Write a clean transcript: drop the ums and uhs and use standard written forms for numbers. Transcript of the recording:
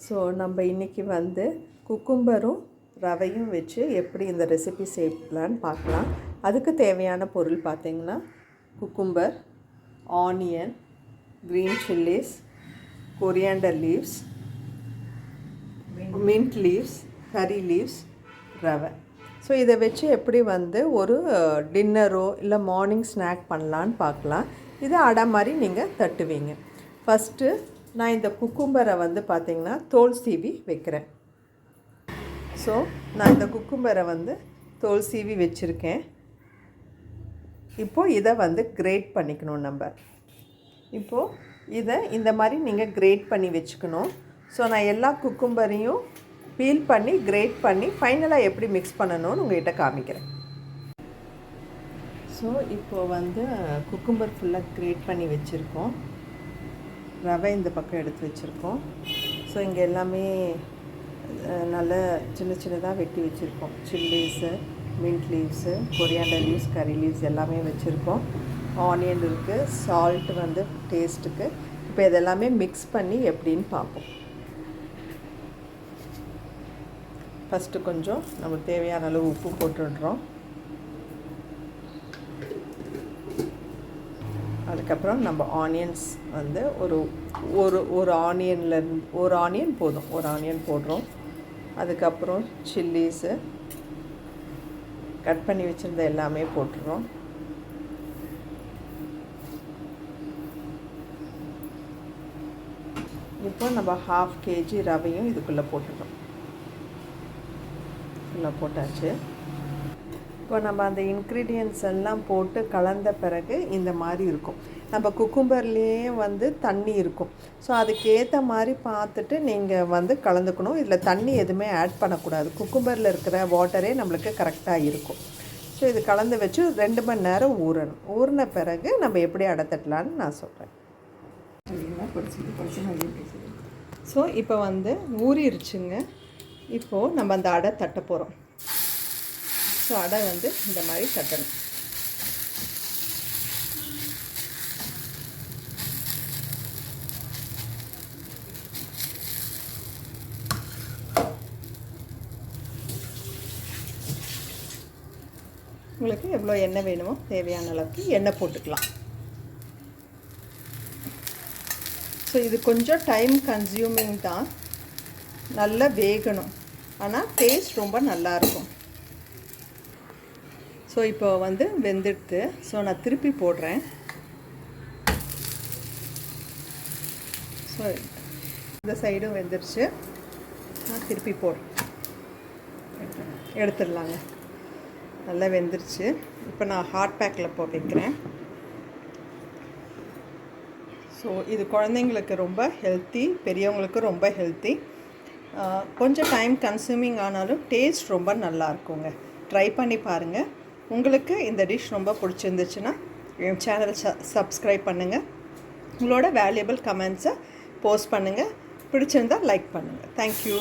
So நம்ம இன்றைக்கி வந்து குக்கும்பரும் ரவையும் வச்சு எப்படி இந்த ரெசிபி செய்யலான்னு பார்க்கலாம். அதுக்கு தேவையான பொருள் பார்த்திங்கன்னா cucumber, onion, green chillies, coriander leaves, mint leaves, curry leaves, ரவை. ஸோ இதை வச்சு எப்படி வந்து ஒரு டின்னரோ இல்லை மார்னிங் ஸ்நாக் பண்ணலான்னு பார்க்கலாம். இதை அடை மாதிரி நீங்கள் தட்டுவீங்க. ஃபஸ்ட்டு நான் இந்த குக்கும்பரை வந்து பார்த்திங்கன்னா தோல் சீவி வைக்கிறேன். ஸோ நான் இந்த குக்கும்பரை வந்து தோல் சீவி வச்சுருக்கேன். இப்போது இதை வந்து கிரேட் பண்ணிக்கணும் நம்ம. இப்போது இதை இந்த மாதிரி நீங்கள் கிரேட் பண்ணி வச்சுக்கணும். ஸோ நான் எல்லா குக்கும்பரையும் பீல் பண்ணி கிரேட் பண்ணி ஃபைனலாக எப்படி மிக்ஸ் பண்ணணும்னு உங்கள்கிட்ட காமிக்கிறேன். ஸோ இப்போது வந்து குக்கும்பர் ஃபுல்லாக கிரேட் பண்ணி வச்சுருக்கோம். ரவை இந்த பக்கம் எடுத்து வச்சுருக்கோம். ஸோ இங்கே எல்லாமே நல்ல சின்ன சின்னதாக வெட்டி வச்சுருக்கோம். Chillies, mint leaves, coriander leaves, curry leaves எல்லாமே வச்சுருக்கோம். ஆனியன் இருக்குது, சால்ட் வந்து டேஸ்ட்டுக்கு. இப்போ இதெல்லாமே மிக்ஸ் பண்ணி எப்படின்னு பார்ப்போம். ஃபஸ்ட்டு கொஞ்சம் நமக்கு தேவையான அளவு உப்பு போட்டுடுறோம். அதுக்கப்புறம் நம்ம ஆனியன்ஸ் வந்து ஒரு ஆனியன் போதும், ஒரு ஆனியன் போடுறோம். அதுக்கப்புறம் சில்லிஸு கட் பண்ணி வச்சுருந்த எல்லாமே போட்டுடுறோம். இப்போ நம்ம 1/2 kg ரவையும் இதுக்குள்ளே போட்டுடுறோம். ஃபுல்லாக போட்டாச்சு. இப்போ நம்ம அந்த இன்க்ரீடியன்ட்ஸ் எல்லாம் போட்டு கலந்த பிறகு இந்த மாதிரி இருக்கும். நம்ம குக்கும்பர்லேயே வந்து தண்ணி இருக்கும். ஸோ அதுக்கேற்ற மாதிரி பார்த்துட்டு நீங்கள் வந்து கலந்துக்கணும். இதில் தண்ணி எதுவுமே ஆட் பண்ணக்கூடாது. குக்கும்பரில் இருக்கிற வாட்டரே நம்மளுக்கு கரெக்டாக இருக்கும். ஸோ இது கலந்து வச்சு 2 மணி நேரம் ஊறணும். ஊறின பிறகு நம்ம எப்படி அடை தட்டலான்னு நான் சொல்கிறேன். ஸோ இப்போ வந்து ஊறிடுச்சுங்க. இப்போது நம்ம அந்த அடை தட்ட போகிறோம். ஸோ அடை வந்து இந்த மாதிரி தட்டணும். உங்களுக்கு எவ்வளோ எண்ணெய் வேணுமோ தேவையான அளவுக்கு எண்ணெய் போட்டுக்கலாம். ஸோ இது கொஞ்சம் டைம் கன்சியூமிங் தான், நல்லா வேகணும். ஆனால் டேஸ்ட் ரொம்ப நல்லாயிருக்கும். ஸோ இப்போ வந்து வெந்துடுத்து. ஸோ நான் திருப்பி போடுறேன். ஸோ இந்த சைடும் வெந்துடுச்சு. நான் திருப்பி போடுறேன். எடுத்துடலாங்க. நல்லா வெந்துருச்சு. இப்போ நான் ஹாட் பேக்கில் போட்டு வைக்கிறேன். ஸோ இது குழந்தைங்களுக்கு ரொம்ப ஹெல்த்தி, பெரியவங்களுக்கு ரொம்ப ஹெல்த்தி. கொஞ்சம் டைம் கன்சூமிங் ஆனாலும் டேஸ்ட் ரொம்ப நல்லா இருக்குங்க. ட்ரை பண்ணி பாருங்கள். உங்களுக்கு இந்த டிஷ் ரொம்ப பிடிச்சிருந்துச்சுன்னா என் சேனலை சப்ஸ்கிரைப் பண்ணுங்கள். உங்களோட வேல்யூபிள் கமெண்ட்ஸை போஸ்ட் பண்ணுங்கள். பிடிச்சிருந்தால் லைக் பண்ணுங்கள். தேங்க்யூ.